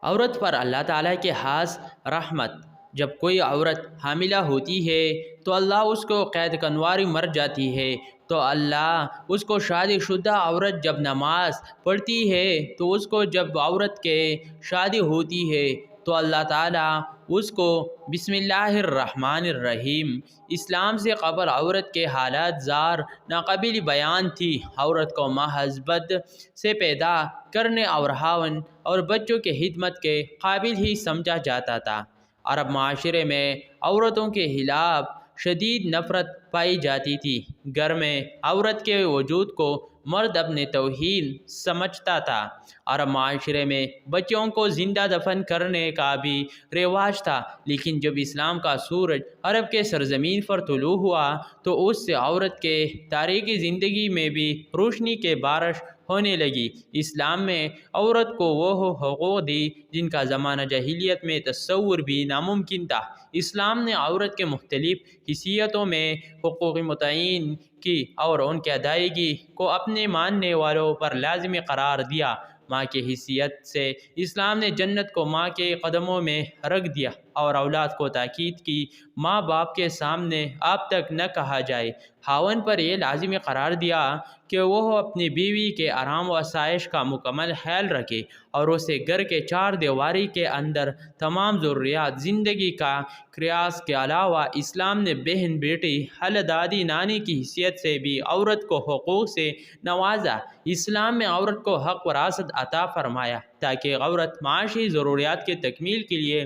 عورت پر اللہ تعالیٰ کے خاص رحمت۔ جب کوئی عورت حاملہ ہوتی ہے تو اللہ اس کو قید کنواری مر جاتی ہے تو اللہ اس کو شادی شدہ عورت جب نماز پڑھتی ہے تو اس کو جب عورت کے شادی ہوتی ہے تو اللہ تعالیٰ اس کو بسم اللہ الرحمن الرحیم۔ اسلام سے قبل عورت کے حالات زار ناقابل بیان تھی۔ عورت کو محض بد سے پیدا کرنے اور خاوند اور بچوں کے خدمت کے قابل ہی سمجھا جاتا تھا۔ عرب معاشرے میں عورتوں کے خلاف شدید نفرت پائی جاتی تھی۔ گھر میں عورت کے وجود کو مرد اپنے توہین سمجھتا تھا۔ عرب معاشرے میں بچوں کو زندہ دفن کرنے کا بھی رواج تھا، لیکن جب اسلام کا سورج عرب کے سرزمین پر طلوع ہوا تو اس سے عورت کے تاریخی زندگی میں بھی روشنی کے بارش ہونے لگی۔ اسلام میں عورت کو وہ حقوق دی جن کا زمانہ جاہلیت میں تصور بھی ناممکن تھا۔ اسلام نے عورت کے مختلف حیثیتوں میں حقوق متعین کی اور ان کی ادائیگی کو اپنے ماننے والوں پر لازمی قرار دیا۔ ماں کی حیثیت سے اسلام نے جنت کو ماں کے قدموں میں رکھ دیا اور اولاد کو تاکید کی ماں باپ کے سامنے آپ تک نہ کہا جائے۔ خاوند پر یہ لازمی قرار دیا کہ وہ اپنی بیوی کے آرام و آسائش کا مکمل خیال رکھے اور اسے گھر کے چار دیواری کے اندر تمام ضروریات زندگی کا قیاس کے علاوہ اسلام نے بہن، بیٹی، خالہ، دادی، نانی کی حیثیت سے بھی عورت کو حقوق سے نوازا۔ اسلام میں عورت کو حق وراثت عطا فرمایا تاکہ عورت معاشی ضروریات کی تکمیل کے لیے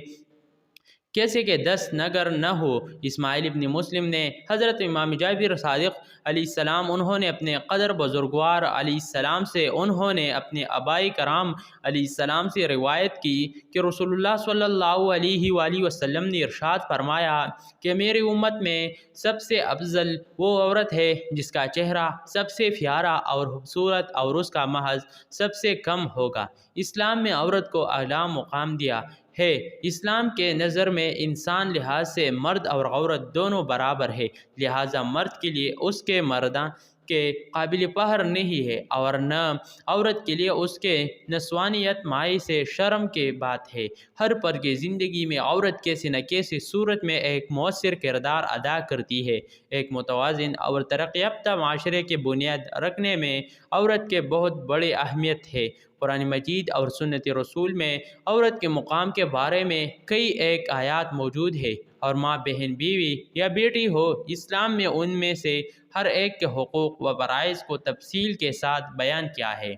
کیسے کہ دست نگر نہ ہو۔ اسماعیل ابن مسلم نے حضرت امام جعفر صادق علیہ السلام انہوں نے اپنے قدر بزرگوار علیہ السلام سے انہوں نے اپنے آبائی کرام علیہ السلام سے روایت کی کہ رسول اللہ صلی اللہ علیہ وآلہ وسلم نے ارشاد فرمایا کہ میری امت میں سب سے افضل وہ عورت ہے جس کا چہرہ سب سے پیارا اور خوبصورت اور اس کا محض سب سے کم ہوگا۔ اسلام میں عورت کو اعلیٰ مقام دیا ہے۔ اسلام کے نظر میں انسان لحاظ سے مرد اور عورت دونوں برابر ہے، لہٰذا مرد کے لیے اس کے مرداں کے قابل فخر نہیں ہے اور نہ عورت کے لیے اس کے نسوانیت مائی سے شرم کی بات ہے۔ ہر پل کی زندگی میں عورت کسی نہ کسی صورت میں ایک مؤثر کردار ادا کرتی ہے۔ ایک متوازن اور ترقی یافتہ معاشرے کی بنیاد رکھنے میں عورت کے بہت بڑی اہمیت ہے۔ قرآن مجید اور سنت رسول میں عورت کے مقام کے بارے میں کئی ایک آیات موجود ہے، اور ماں، بہن، بیوی یا بیٹی ہو، اسلام میں ان میں سے ہر ایک کے حقوق و فرائض کو تفصیل کے ساتھ بیان کیا ہے۔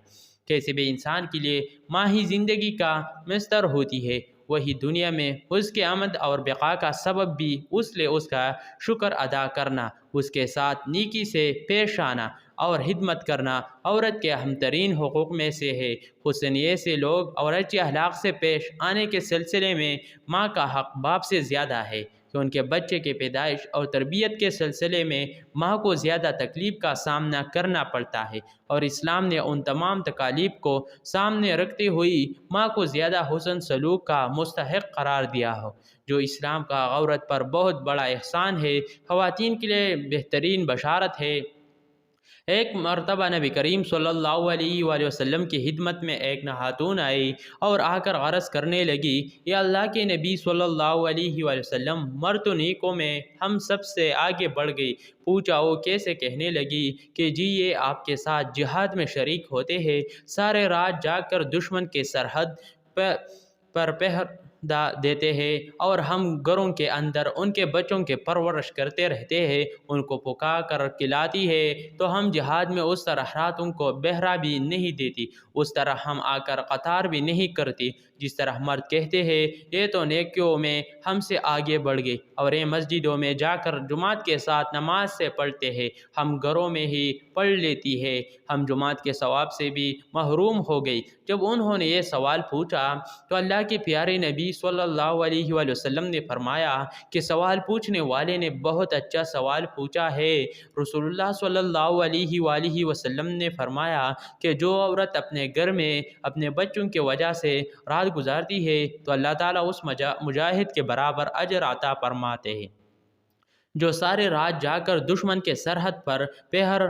کسی بھی انسان کے لیے ماں ہی زندگی کا مصدر ہوتی ہے، وہی دنیا میں اس کے آمد اور بقا کا سبب بھی، اس لیے اس کا شکر ادا کرنا، اس کے ساتھ نیکی سے پیش آنا اور خدمت کرنا عورت کے اہم ترین حقوق میں سے ہے۔ حسنیے سے لوگ اور اچھے اخلاق سے پیش آنے کے سلسلے میں ماں کا حق باپ سے زیادہ ہے کہ ان کے بچے کی پیدائش اور تربیت کے سلسلے میں ماں کو زیادہ تکلیف کا سامنا کرنا پڑتا ہے، اور اسلام نے ان تمام تکالیف کو سامنے رکھتے ہوئے ماں کو زیادہ حسن سلوک کا مستحق قرار دیا ہو، جو اسلام کا عورت پر بہت بڑا احسان ہے، خواتین کے لیے بہترین بشارت ہے۔ ایک مرتبہ نبی کریم صلی اللہ علیہ وآلہ وسلم کی خدمت میں ایک خاتون آئی اور آ کر عرض کرنے لگی، یا اللہ کے نبی صلی اللہ علیہ وآلہ وسلم، مرد و نیکوں میں ہم سب سے آگے بڑھ گئی۔ پوچھا وہ کیسے؟ کہنے لگی کہ جی، یہ آپ کے ساتھ جہاد میں شریک ہوتے ہیں، سارے رات جاگ کر دشمن کے سرحد پر پہرہ دیتے ہیں، اور ہم گھروں کے اندر ان کے بچوں کے پرورش کرتے رہتے ہیں، ان کو پکا کر کھلاتی ہے، تو ہم جہاد میں اس طرح راتوں کو بہرا بھی نہیں دیتی، اس طرح ہم آ کر قطار بھی نہیں کرتی، جس طرح مرد کہتے ہیں یہ تو نیکیوں میں ہم سے آگے بڑھ گئی، اور یہ مسجدوں میں جا کر جماعت کے ساتھ نماز سے پڑھتے ہیں، ہم گھروں میں ہی پڑھ لیتی ہے، ہم جماعت کے ثواب سے بھی محروم ہو گئی۔ جب انہوں نے یہ سوال پوچھا تو اللہ کے پیارے نبی صلی اللہ علیہ وآلہ وسلم نے فرمایا کہ سوال پوچھنے والے نے بہت اچھا سوال پوچھا ہے۔ رسول اللہ صلی اللہ علیہ وآلہ وسلم نے فرمایا کہ جو عورت اپنے گھر میں اپنے بچوں کی وجہ سے رات گزارتی ہے تو اللہ تعالیٰ اس مجاہد کے برابر اجر عطا فرماتے ہیں۔ جو سارے رات جا کر دشمن کے سرحد پر پہر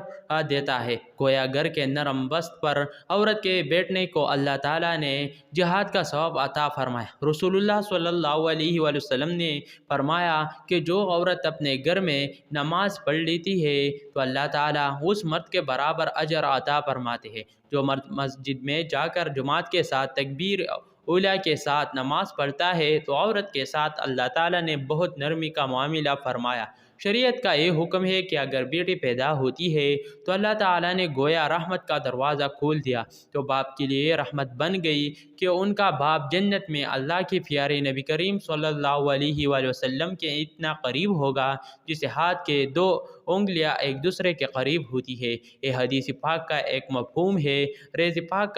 دیتا ہے۔ گویا گھر کے نرم بست پر عورت کے بیٹھنے کو اللہ تعالیٰ نے جہاد کا ثواب عطا فرمایا۔ رسول اللہ صلی اللہ علیہ وآلہ وسلم نے فرمایا کہ جو عورت اپنے گھر میں نماز پڑھ لیتی ہے تو اللہ تعالیٰ اس مرد کے برابر اجر عطا فرماتے ہیں۔ جو مرد مسجد میں جا کر جماعت کے ساتھ تکبیر اولیٰ کے ساتھ نماز پڑھتا ہے تو عورت کے ساتھ اللہ تعالیٰ نے بہت نرمی کا معاملہ فرمایا۔ شریعت کا یہ حکم ہے کہ اگر بیٹی پیدا ہوتی ہے تو اللہ تعالیٰ نے گویا رحمت کا دروازہ کھول دیا، تو باپ کے لیے رحمت بن گئی کہ ان کا باپ جنت میں اللہ کے پیارے نبی کریم صلی اللہ علیہ وآلہ وسلم کے اتنا قریب ہوگا جسے ہاتھ کے دو انگلیاں ایک دوسرے کے قریب ہوتی ہے۔ یہ حدیث پاک کا ایک مفہوم ہے۔ حدیث پاک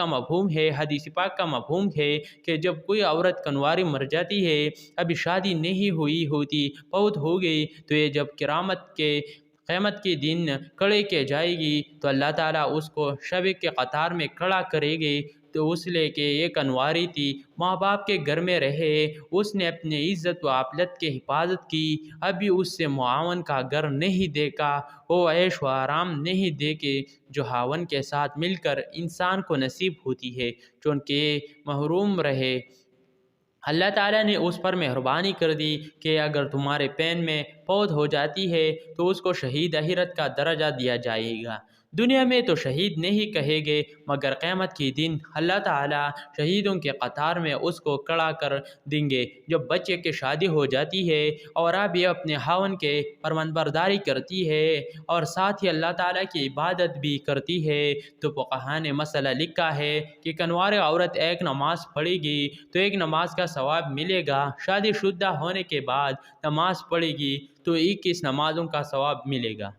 کا مفہوم ہے کہ جب کوئی عورت کنواری مر جاتی ہے، ابھی شادی نہیں ہوئی ہوتی، فوت ہو گئی، تو یہ جب قیامت کے دن کھڑے کی جائے گی تو اللہ تعالیٰ اس کو شب کے قطار میں کھڑا کرے گی، تو اس لیے کہ یہ کنواری تھی، ماں باپ کے گھر میں رہے، اس نے اپنی عزت و عافیت کی حفاظت کی، ابھی اس سے معاون کا گھر نہیں دیکھا، وہ عیش و آرام نہیں دیکھے جو خاوند کے ساتھ مل کر انسان کو نصیب ہوتی ہے، چونکہ محروم رہے۔ اللہ تعالیٰ نے اس پر مہربانی کر دی کہ اگر تمہارے پین میں فوت ہو جاتی ہے تو اس کو شہید آخرت کا درجہ دیا جائے گا۔ دنیا میں تو شہید نہیں کہے گے، مگر قیامت کے دن اللہ تعالیٰ شہیدوں کے قطار میں اس کو کھڑا کر دیں گے۔ جب بچے کی شادی ہو جاتی ہے اور اب یہ اپنے خاوند کے فرمانبرداری کرتی ہے اور ساتھ ہی اللہ تعالیٰ کی عبادت بھی کرتی ہے، تو فقہاء نے مسئلہ لکھا ہے کہ کنوار عورت ایک نماز پڑھے گی تو ایک نماز کا ثواب ملے گا، شادی شدہ ہونے کے بعد نماز پڑھے گی تو 21 نمازوں کا ثواب ملے گا۔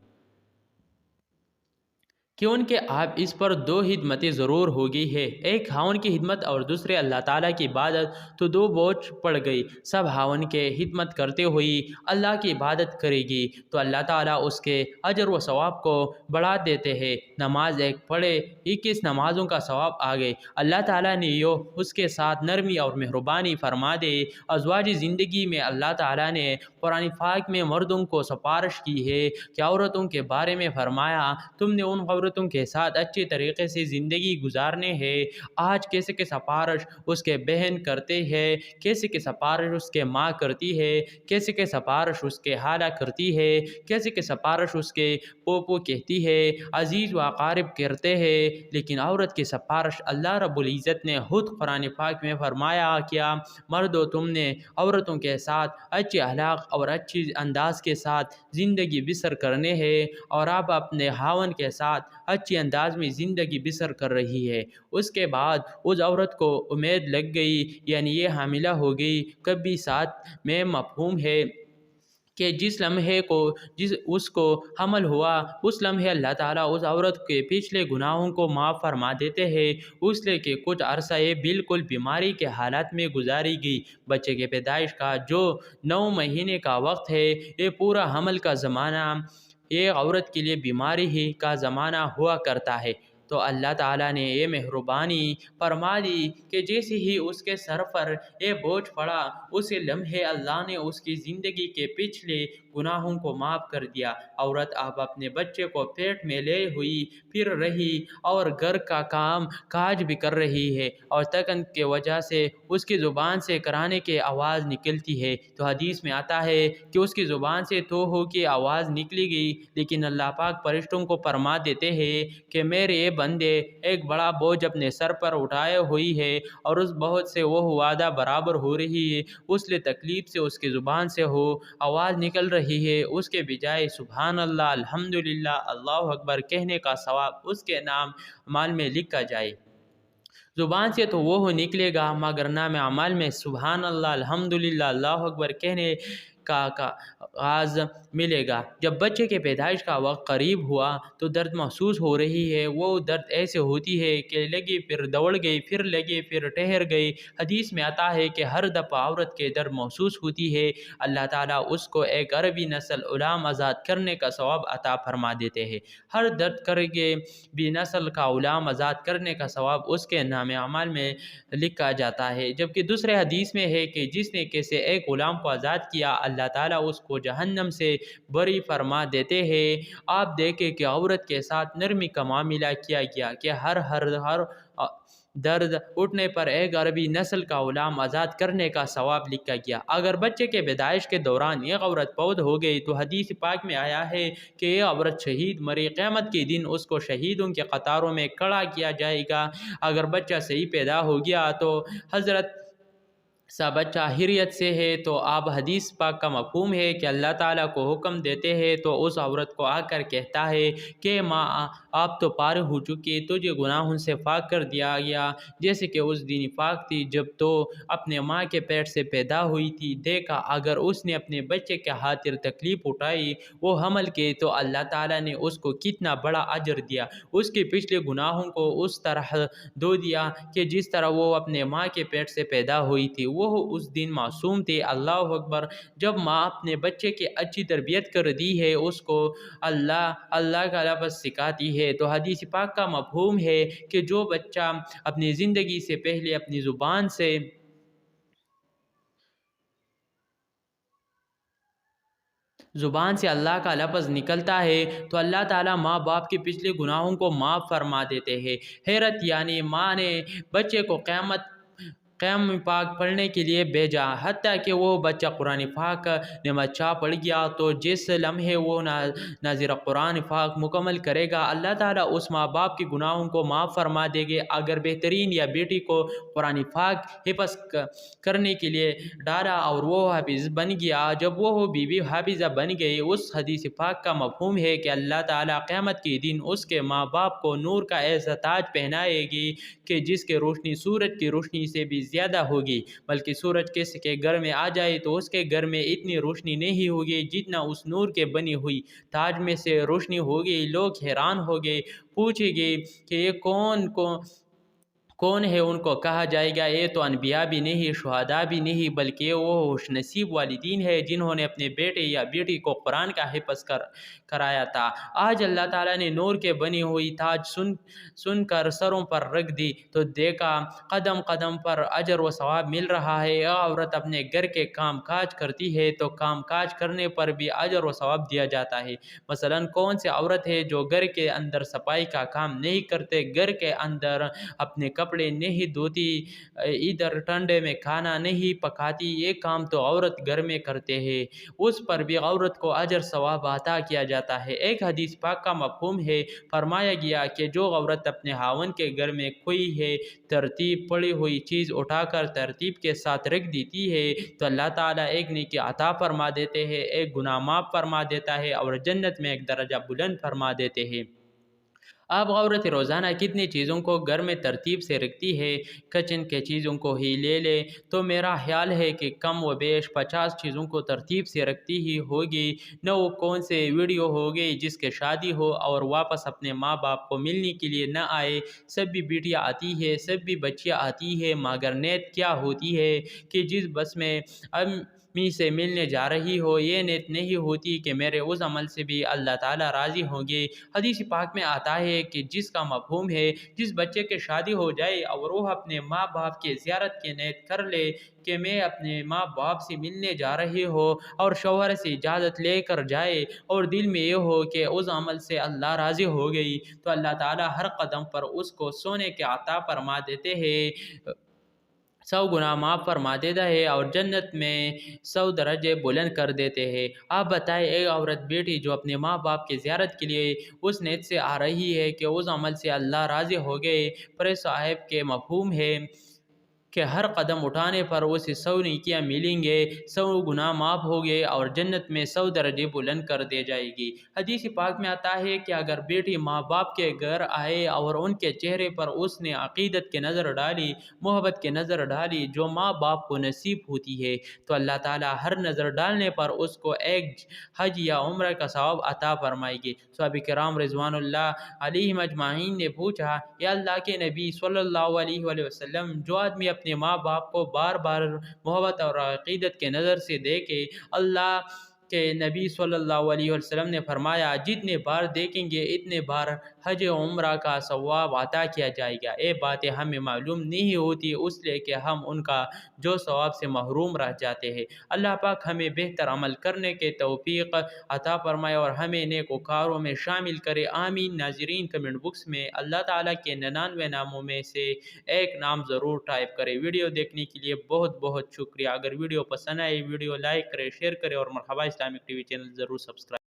کیونکہ اب اس پر دو خدمتیں ضرور ہو گئی ہے، ایک خاوند کی خدمت اور دوسرے اللہ تعالیٰ کی عبادت، تو دو بوجھ پڑ گئی۔ سب خاوند کے خدمت کرتے ہوئی اللہ کی عبادت کرے گی تو اللہ تعالیٰ اس کے اجر و ثواب کو بڑھا دیتے ہیں۔ نماز ایک پڑھے 21 نمازوں کا ثواب آگے اللہ تعالیٰ نے یہ اس کے ساتھ نرمی اور مہربانی فرما دے۔ ازواجی زندگی میں اللہ تعالیٰ نے قرآن پاک میں مردوں کو سفارش کی ہے کہ عورتوں کے بارے میں فرمایا تم نے ان عورتوں کے ساتھ اچھے طریقے سے زندگی گزارنے ہے۔ آج کیسے کہ سفارش اس کے بہن کرتے ہیں، کیسے کہ سفارش اس کے ماں کرتی ہے، کیسے کہ سفارش اس کے خالہ کرتی ہے، کیسے کہ سفارش اس کے پوپو کہتی ہے، عزیز و اقارب کرتے ہیں، لیکن عورت کی سفارش اللہ رب العزت نے خود قرآن پاک میں فرمایا کیا مردو تم نے عورتوں کے ساتھ اچھے اخلاق اور اچھی انداز کے ساتھ زندگی بسر کرنے ہے، اور آپ اپنے خاوند کے ساتھ اچھی انداز میں زندگی بسر کر رہی ہے۔ اس کے بعد اس عورت کو امید لگ گئی، یعنی یہ حاملہ ہو گئی، کبھی ساتھ میں مفہوم ہے کہ جس لمحے کو اس کو حمل ہوا اس لمحے اللہ تعالیٰ اس عورت کے پچھلے گناہوں کو معاف فرما دیتے ہیں، اس لیے کہ کچھ عرصہ یہ بالکل بیماری کے حالات میں گزاری گئی۔ بچے کے پیدائش کا جو 9 مہینے کا وقت ہے، یہ پورا حمل کا زمانہ یہ عورت کے لیے بیماری ہی کا زمانہ ہوا کرتا ہے۔ تو اللہ تعالیٰ نے یہ مہربانی فرما دی کہ جیسے ہی اس کے سر پر یہ بوجھ پڑا اسی لمحے اللہ نے اس کی زندگی کے پچھلے گناہوں کو معاف کر دیا۔ عورت اب اپنے بچے کو پیٹ میں لے ہوئی پھر رہی اور گھر کا کام کاج بھی کر رہی ہے، اور تکن کی وجہ سے اس کی زبان سے کرانے کی آواز نکلتی ہے، تو حدیث میں آتا ہے کہ اس کی زبان سے تو ہو کی آواز نکلی گئی، لیکن اللہ پاک فرشتوں کو فرما دیتے ہیں کہ میرے یہ بندے ایک بڑا بوجھ اپنے سر پر اٹھائے ہوئی ہے اور اس بہت سے وہ وعدہ برابر ہو رہی ہے، اس لیے تکلیف سے اس کی زبان سے ہو آواز نکل رہی ہے، اس کے بجائے سبحان اللہ، الحمدللہ، اللہ اکبر کہنے کا ثواب اس کے نام اعمال میں لکھا جائے۔ زبان سے تو وہ نکلے گا مگر نام اعمال میں سبحان اللہ، الحمدللہ، اللہ اکبر کہنے کا آغاز ملے گا۔ جب بچے کے پیدائش کا وقت قریب ہوا تو درد محسوس ہو رہی ہے، وہ درد ایسے ہوتی ہے کہ لگی پھر دوڑ گئی، پھر لگی پھر ٹھہر گئی۔ حدیث میں آتا ہے کہ ہر دفعہ عورت کے درد محسوس ہوتی ہے اللہ تعالیٰ اس کو ایک عربی نسل غلام آزاد کرنے کا ثواب عطا فرما دیتے ہیں۔ ہر درد کرے بھی نسل کا غلام آزاد کرنے کا ثواب اس کے نام اعمال میں لکھا جاتا ہے۔ جبکہ دوسرے حدیث میں ہے کہ جس نے کسی ایک غلام کو آزاد کیا اللہ تعالیٰ اس کو جہنم سے بری فرما دیتے ہیں۔ آپ دیکھیں کہ عورت کے ساتھ نرمی کا معاملہ کیا گیا کہ ہر درد اٹھنے پر ایک عربی نسل کا غلام آزاد کرنے کا ثواب لکھا گیا۔ اگر بچے کے پیدائش کے دوران ایک عورت فوت ہو گئی تو حدیث پاک میں آیا ہے کہ یہ عورت شہید مری، قیامت کے دن اس کو شہیدوں کے قطاروں میں کھڑا کیا جائے گا۔ اگر بچہ صحیح پیدا ہو گیا تو حضرت سا بچہ حریت سے ہے، تو آپ حدیث پاک کا مفہوم ہے کہ اللہ تعالیٰ کو حکم دیتے ہیں تو اس عورت کو آ کر کہتا ہے کہ ماں آپ تو پار ہو چکی، تجھے گناہوں سے پاک کر دیا گیا جیسے کہ اس دن پاک تھی جب تو اپنے ماں کے پیٹ سے پیدا ہوئی تھی۔ دیکھا اگر اس نے اپنے بچے کے خاطر تکلیف اٹھائی، وہ حمل کے، تو اللہ تعالیٰ نے اس کو کتنا بڑا اجر دیا، اس کے پچھلے گناہوں کو اس طرح دھو دیا کہ جس طرح وہ اپنے ماں کے پیٹ سے پیدا ہوئی تھی۔ وہ اس دن معصوم تھے۔ اللہ اکبر! جب ماں اپنے بچے کی اچھی تربیت کر دی ہے، اس کو اللہ کا لفظ سکھاتی ہے، تو حدیث پاک کا مفہوم ہے کہ جو بچہ اپنی زندگی سے پہلے اپنی زبان سے اللہ کا لفظ نکلتا ہے تو اللہ تعالیٰ ماں باپ کے پچھلے گناہوں کو معاف فرما دیتے ہیں۔ حیرت یعنی ماں نے بچے کو قیام پاک پڑھنے کے لیے بھیجا، حتیٰ کہ وہ بچہ قرآن پاک نماز چاہ پڑھ گیا تو جس لمحے وہ ناظر قرآن پاک مکمل کرے گا، اللہ تعالیٰ اس ماں باپ کے گناہوں کو معاف فرما دے گے۔ اگر بہترین یا بیٹی کو قرآن پاک حفظ کرنے کے لیے ڈالا اور وہ حافظ بن گیا، جب وہ بیوی حافظہ بن گئی، اس حدیث پاک کا مفہوم ہے کہ اللہ تعالیٰ قیامت کے دن اس کے ماں باپ کو نور کا ایسا تاج پہنائے گی کہ جس کی روشنی سورج کی روشنی سے بھی زیادہ ہوگی، بلکہ سورج کسی کے گھر میں آ جائے تو اس کے گھر میں اتنی روشنی نہیں ہوگی جتنا اس نور کے بنی ہوئی تاج میں سے روشنی ہوگی۔ لوگ حیران ہو گئے، پوچھے گئے کہ یہ کون ہے؟ ان کو کہا جائے گا یہ تو انبیاء بھی نہیں، شہداء بھی نہیں، بلکہ وہ خوش نصیب والدین ہے جنہوں نے اپنے بیٹے یا بیٹی کو قرآن کا حفظ کرایا تھا۔ آج اللہ تعالیٰ نے نور کے بنی ہوئی تاج سن کر سروں پر رکھ دی تو دیکھا قدم قدم پر اجر و ثواب مل رہا ہے۔ یہ عورت اپنے گھر کے کام کاج کرتی ہے تو کام کاج کرنے پر بھی اجر و ثواب دیا جاتا ہے۔ مثلاً کون سی عورت ہے جو گھر کے اندر صفائی کا کام نہیں کرتے، گھر کے اندر اپنے کپڑے نہیں دھوتی، ادھر ٹھنڈے میں کھانا نہیں پکاتی، یہ کام تو عورت گھر میں کرتے ہیں، اس پر بھی عورت کو اجر ثواب عطا کیا جاتا ہے۔ ایک حدیث پاک کا مفہوم ہے، فرمایا گیا کہ جو عورت اپنے خاوند کے گھر میں کوئی ہے ترتیب پڑی ہوئی چیز اٹھا کر ترتیب کے ساتھ رکھ دیتی ہے تو اللہ تعالیٰ ایک نیکی عطا فرما دیتے ہیں، ایک گناہ معاف فرما دیتا ہے اور جنت میں ایک درجہ بلند فرما دیتے ہیں۔ اب عورت روزانہ کتنی چیزوں کو گھر میں ترتیب سے رکھتی ہے، کچن کے چیزوں کو ہی لے لے تو میرا خیال ہے کہ کم و بیش 50 چیزوں کو ترتیب سے رکھتی ہی ہوگی۔ نہ وہ کون سے ویڈیو ہوگی جس کے شادی ہو اور واپس اپنے ماں باپ کو ملنے کے لیے نہ آئے، سب بھی بیٹیاں آتی ہے، سب بھی بچیاں آتی ہے، مگر نیت کیا ہوتی ہے کہ جس بس میں امی سے ملنے جا رہی ہو، یہ نیت نہیں ہوتی کہ میرے اس عمل سے بھی اللہ تعالیٰ راضی ہوں گے۔ حدیث پاک میں آتا ہے کہ جس کا مفہوم ہے جس بچے کے شادی ہو جائے اور وہ اپنے ماں باپ کی زیارت کی نیت کر لے کہ میں اپنے ماں باپ سے ملنے جا رہی ہو اور شوہر سے اجازت لے کر جائے اور دل میں یہ ہو کہ اس عمل سے اللہ راضی ہو گئی، تو اللہ تعالیٰ ہر قدم پر اس کو سونے کے عطا فرما دیتے ہیں، 100 گناہ معاف فرما دیتا ہے اور جنت میں 100 درجے بلند کر دیتے ہیں۔ آپ بتائیں ایک عورت بیٹی جو اپنے ماں باپ کی زیارت کے لیے اس نیت سے آ رہی ہے کہ اس عمل سے اللہ راضی ہو گئے، پر صاحب کے مفہوم ہے کہ ہر قدم اٹھانے پر اسے 100 نیکیاں ملیں گے، 100 گناہ معاف ہو گئے اور جنت میں 100 درجے بلند کر دی جائے گی۔ حدیث پاک میں آتا ہے کہ اگر بیٹی ماں باپ کے گھر آئے اور ان کے چہرے پر اس نے عقیدت کی نظر ڈالی، محبت کی نظر ڈالی جو ماں باپ کو نصیب ہوتی ہے، تو اللہ تعالیٰ ہر نظر ڈالنے پر اس کو ایک حج یا عمرہ کا ثواب عطا فرمائے گی۔ صحابہ کرام رضوان اللہ علیہم اجمعین نے پوچھا، یا اللہ کے نبی صلی اللہ علیہ وآلہ وسلم، جو آدمی اپنے ماں باپ کو بار بار محبت اور عقیدت کے نظر سے دیکھے، اللہ کے نبی صلی اللہ علیہ وسلم نے فرمایا جتنے بار دیکھیں گے اتنے بار حج عمرہ کا ثواب عطا کیا جائے گا۔ یہ باتیں ہمیں معلوم نہیں ہوتی، اس لیے کہ ہم ان کا جو ثواب سے محروم رہ جاتے ہیں۔ اللہ پاک ہمیں بہتر عمل کرنے کے توفیق عطا فرمائے اور ہمیں نیکوکاروں میں شامل کرے، آمین۔ ناظرین، کمنٹ باکس میں اللہ تعالیٰ کے 99 ناموں میں سے ایک نام ضرور ٹائپ کرے۔ ویڈیو دیکھنے کے لیے بہت بہت شکریہ۔ اگر ویڈیو پسند آئے، ویڈیو لائک کرے، شیئر کرے اور مرحبا اسلامک ٹی وی چینل ضرور سبسکرائب